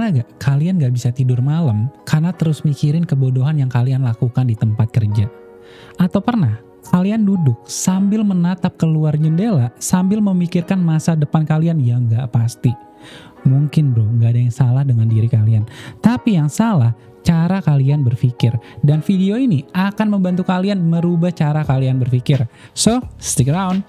Pernah gak kalian gak bisa tidur malam karena terus mikirin kebodohan yang kalian lakukan di tempat kerja? Atau pernah kalian duduk sambil menatap keluar jendela sambil memikirkan masa depan kalian yang gak pasti? Mungkin bro, gak ada yang salah dengan diri kalian. Tapi yang salah, cara kalian berpikir. Dan video ini akan membantu kalian merubah cara kalian berpikir. So, stick around.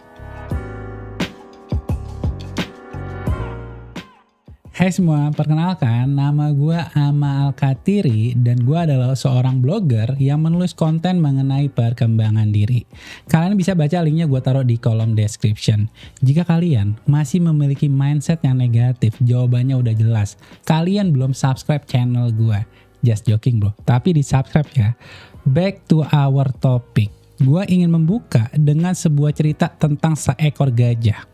Hai semua, perkenalkan nama gue Ama Alkatiri dan gue adalah seorang blogger yang menulis konten mengenai perkembangan diri. Kalian bisa baca linknya gue taruh di kolom description. Jika kalian masih memiliki mindset yang negatif, jawabannya udah jelas. Kalian belum subscribe channel gue. Just joking bro, tapi di subscribe ya. Back to our topic. Gue ingin membuka dengan sebuah cerita tentang seekor gajah.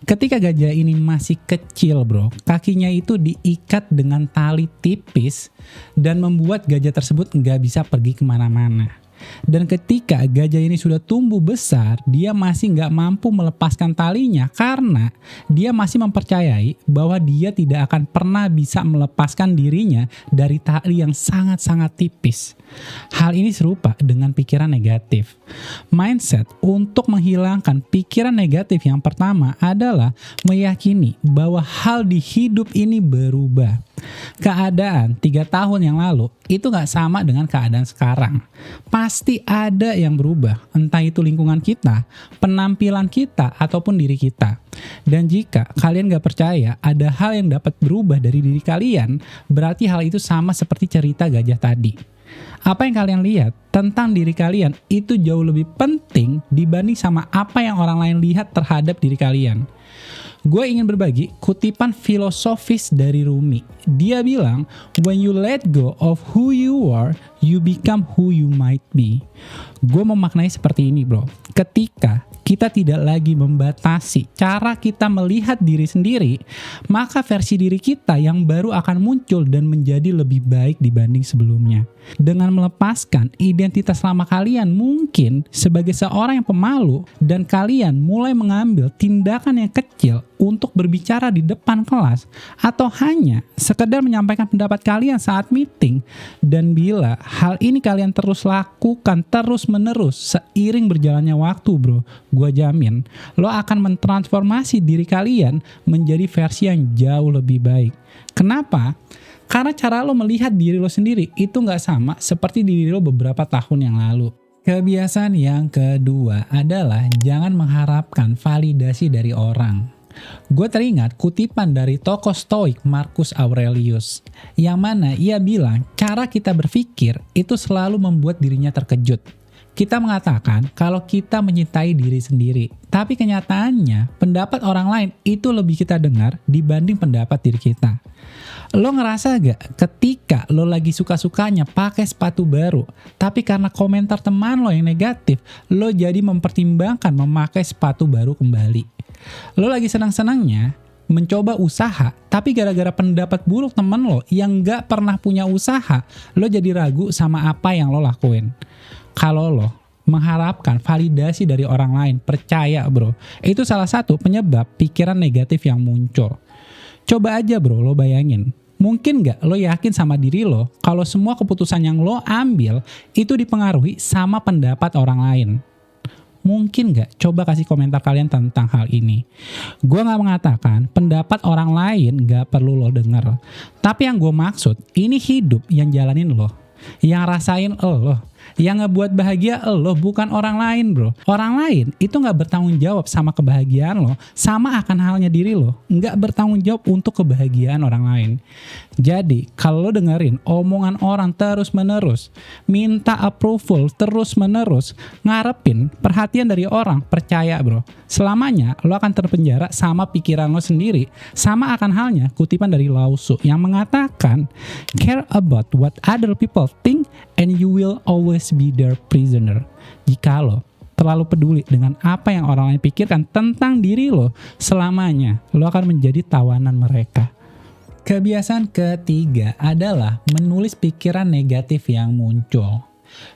Ketika gajah ini masih kecil bro, kakinya itu diikat dengan tali tipis dan membuat gajah tersebut nggak bisa pergi kemana-mana. Dan ketika gajah ini sudah tumbuh besar, dia masih nggak mampu melepaskan talinya karena dia masih mempercayai bahwa dia tidak akan pernah bisa melepaskan dirinya dari tali yang sangat-sangat tipis. Hal ini serupa dengan pikiran negatif. Mindset untuk menghilangkan pikiran negatif yang pertama adalah meyakini bahwa hal di hidup ini berubah. Keadaan 3 tahun yang lalu itu gak sama dengan keadaan sekarang. Pasti ada yang berubah, entah itu lingkungan kita, penampilan kita, ataupun diri kita. Dan jika kalian gak percaya ada hal yang dapat berubah dari diri kalian, berarti hal itu sama seperti cerita gajah tadi. Apa yang kalian lihat tentang diri kalian itu jauh lebih penting dibanding sama apa yang orang lain lihat terhadap diri kalian. Gue ingin berbagi kutipan filosofis dari Rumi. Dia bilang, when you let go of who you are, you become who you might be. Gue memaknai seperti ini bro. Ketika kita tidak lagi membatasi cara kita melihat diri sendiri, maka versi diri kita yang baru akan muncul dan menjadi lebih baik dibanding sebelumnya. Dengan melepaskan identitas lama kalian mungkin sebagai seorang yang pemalu dan kalian mulai mengambil tindakan yang kecil untuk berbicara di depan kelas atau hanya sekedar menyampaikan pendapat kalian saat meeting, dan bila hal ini kalian terus lakukan terus menerus seiring berjalannya waktu bro, gue jamin lo akan mentransformasi diri kalian menjadi versi yang jauh lebih baik. Kenapa? Karena cara lo melihat diri lo sendiri itu gak sama seperti diri lo beberapa tahun yang lalu. Kebiasaan yang kedua adalah jangan mengharapkan validasi dari orang. Gue teringat kutipan dari tokoh stoik Marcus Aurelius, yang mana ia bilang cara kita berpikir itu selalu membuat dirinya terkejut. Kita mengatakan kalau kita mencintai diri sendiri, tapi kenyataannya pendapat orang lain itu lebih kita dengar dibanding pendapat diri kita. Lo ngerasa gak ketika lo lagi suka-sukanya pakai sepatu baru, tapi karena komentar teman lo yang negatif, lo jadi mempertimbangkan memakai sepatu baru kembali. Lo lagi senang-senangnya mencoba usaha, tapi gara-gara pendapat buruk temen lo yang gak pernah punya usaha, lo jadi ragu sama apa yang lo lakuin. Kalau lo mengharapkan validasi dari orang lain, percaya bro, itu salah satu penyebab pikiran negatif yang muncul. Coba aja bro, lo bayangin. Mungkin gak lo yakin sama diri lo kalau semua keputusan yang lo ambil itu dipengaruhi sama pendapat orang lain? Mungkin gak? Coba kasih komentar kalian tentang hal ini. Gue gak mengatakan pendapat orang lain gak perlu lo denger. Tapi yang gue maksud, ini hidup yang jalanin lo, yang rasain lo, yang ngebuat bahagia lo, bukan orang lain bro. Orang lain itu gak bertanggung jawab sama kebahagiaan lo, sama akan halnya diri lo gak bertanggung jawab untuk kebahagiaan orang lain. Jadi kalau lo dengerin omongan orang terus menerus, minta approval terus menerus, ngarepin perhatian dari orang, percaya bro, selamanya lo akan terpenjara sama pikiran lo sendiri. Sama akan halnya kutipan dari Lao Tzu yang mengatakan, care about what other people think and you will always be their prisoner. Jika lo terlalu peduli dengan apa yang orang lain pikirkan tentang diri lo, selamanya lo akan menjadi tawanan mereka. Kebiasaan ketiga adalah menulis pikiran negatif yang muncul.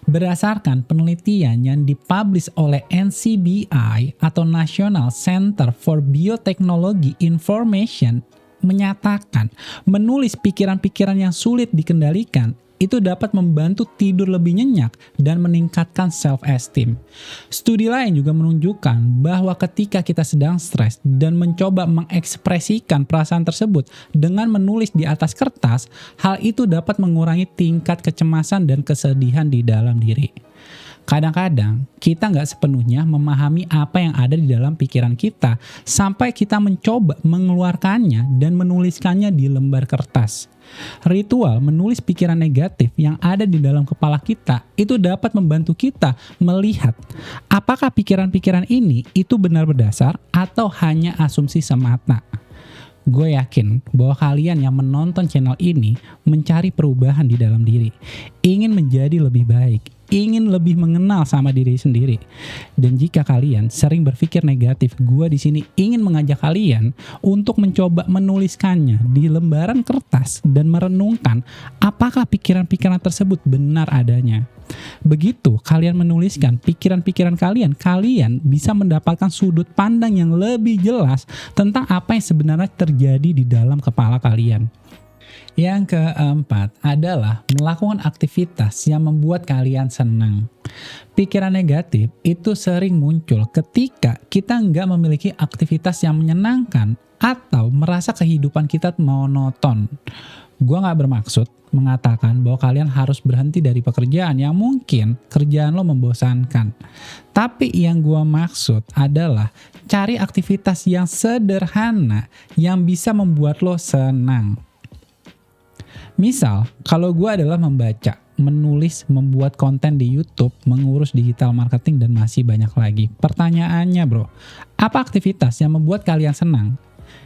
Berdasarkan penelitian yang dipublish oleh NCBI atau National Center for Biotechnology Information menyatakan, menulis pikiran-pikiran yang sulit dikendalikan, itu dapat membantu tidur lebih nyenyak dan meningkatkan self-esteem. Studi lain juga menunjukkan bahwa ketika kita sedang stres dan mencoba mengekspresikan perasaan tersebut dengan menulis di atas kertas, hal itu dapat mengurangi tingkat kecemasan dan kesedihan di dalam diri. Kadang-kadang kita nggak sepenuhnya memahami apa yang ada di dalam pikiran kita sampai kita mencoba mengeluarkannya dan menuliskannya di lembar kertas. Ritual menulis pikiran negatif yang ada di dalam kepala kita itu dapat membantu kita melihat apakah pikiran-pikiran ini itu benar berdasar atau hanya asumsi semata. Gue yakin bahwa kalian yang menonton channel ini mencari perubahan di dalam diri, ingin menjadi lebih baik, ingin lebih mengenal sama diri sendiri. Dan jika kalian sering berpikir negatif, gue di sini ingin mengajak kalian untuk mencoba menuliskannya di lembaran kertas dan merenungkan apakah pikiran-pikiran tersebut benar adanya. Begitu kalian menuliskan pikiran-pikiran kalian, kalian bisa mendapatkan sudut pandang yang lebih jelas tentang apa yang sebenarnya terjadi di dalam kepala kalian. Yang keempat adalah melakukan aktivitas yang membuat kalian senang. Pikiran negatif itu sering muncul ketika kita nggak memiliki aktivitas yang menyenangkan atau merasa kehidupan kita monoton. Gua nggak bermaksud mengatakan bahwa kalian harus berhenti dari pekerjaan yang mungkin kerjaan lo membosankan. Tapi yang gua maksud adalah cari aktivitas yang sederhana yang bisa membuat lo senang. Misal, kalau gue adalah membaca, menulis, membuat konten di YouTube, mengurus digital marketing, dan masih banyak lagi. Pertanyaannya bro, apa aktivitas yang membuat kalian senang?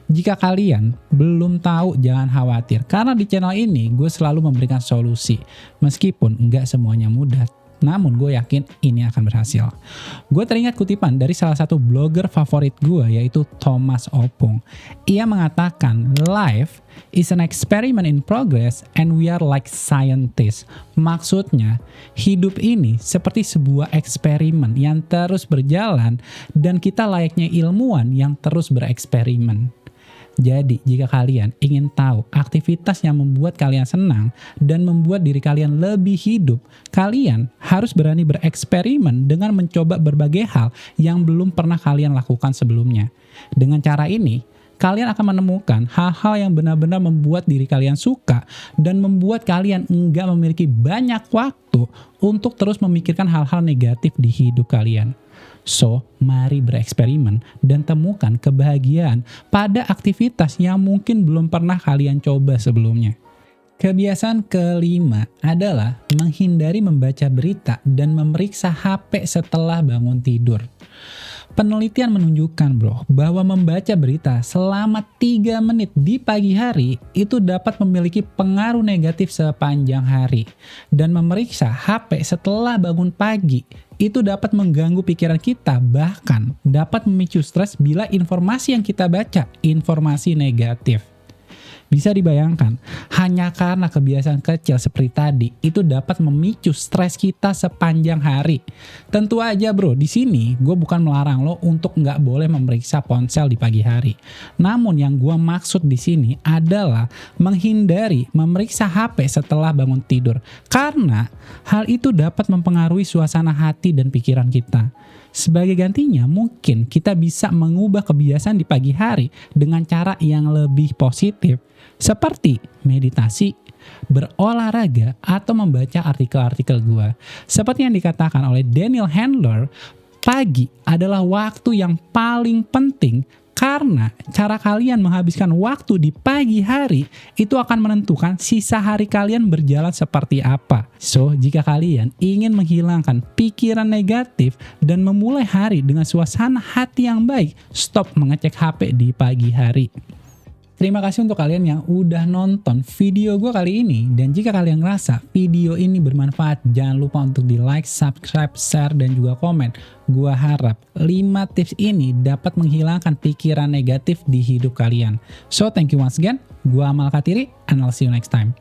Jika kalian belum tahu, jangan khawatir. Karena di channel ini gue selalu memberikan solusi. Meskipun nggak semuanya mudah, namun gue yakin ini akan berhasil. Gue teringat kutipan dari salah satu blogger favorit gue, yaitu Thomas Opong. Ia mengatakan, "Life is an experiment in progress and we are like scientists." Maksudnya, hidup ini seperti sebuah eksperimen yang terus berjalan dan kita layaknya ilmuwan yang terus bereksperimen. Jadi, jika kalian ingin tahu aktivitas yang membuat kalian senang dan membuat diri kalian lebih hidup, kalian harus berani bereksperimen dengan mencoba berbagai hal yang belum pernah kalian lakukan sebelumnya. Dengan cara ini, kalian akan menemukan hal-hal yang benar-benar membuat diri kalian suka dan membuat kalian enggak memiliki banyak waktu untuk terus memikirkan hal-hal negatif di hidup kalian. So, mari bereksperimen dan temukan kebahagiaan pada aktivitas yang mungkin belum pernah kalian coba sebelumnya. Kebiasaan kelima adalah menghindari membaca berita dan memeriksa HP setelah bangun tidur. Penelitian menunjukkan bro, bahwa membaca berita selama 3 menit di pagi hari itu dapat memiliki pengaruh negatif sepanjang hari. Dan memeriksa HP setelah bangun pagi itu dapat mengganggu pikiran kita, bahkan dapat memicu stres bila informasi yang kita baca informasi negatif. Bisa dibayangkan, hanya karena kebiasaan kecil seperti tadi, itu dapat memicu stres kita sepanjang hari. Tentu aja bro, di sini gue bukan melarang lo untuk nggak boleh memeriksa ponsel di pagi hari. Namun yang gue maksud di sini adalah menghindari memeriksa HP setelah bangun tidur. Karena hal itu dapat mempengaruhi suasana hati dan pikiran kita. Sebagai gantinya, mungkin kita bisa mengubah kebiasaan di pagi hari dengan cara yang lebih positif, seperti meditasi, berolahraga, atau membaca artikel-artikel gua. Seperti yang dikatakan oleh Daniel Handler, pagi adalah waktu yang paling penting karena cara kalian menghabiskan waktu di pagi hari itu akan menentukan sisa hari kalian berjalan seperti apa. So, jika kalian ingin menghilangkan pikiran negatif dan memulai hari dengan suasana hati yang baik, stop mengecek HP di pagi hari. Terima kasih untuk kalian yang udah nonton video gue kali ini. Dan jika kalian ngerasa video ini bermanfaat, jangan lupa untuk di like, subscribe, share, dan juga komen. Gue harap 5 tips ini dapat menghilangkan pikiran negatif di hidup kalian. So, thank you once again. Gue Amal Katiri, and I'll see you next time.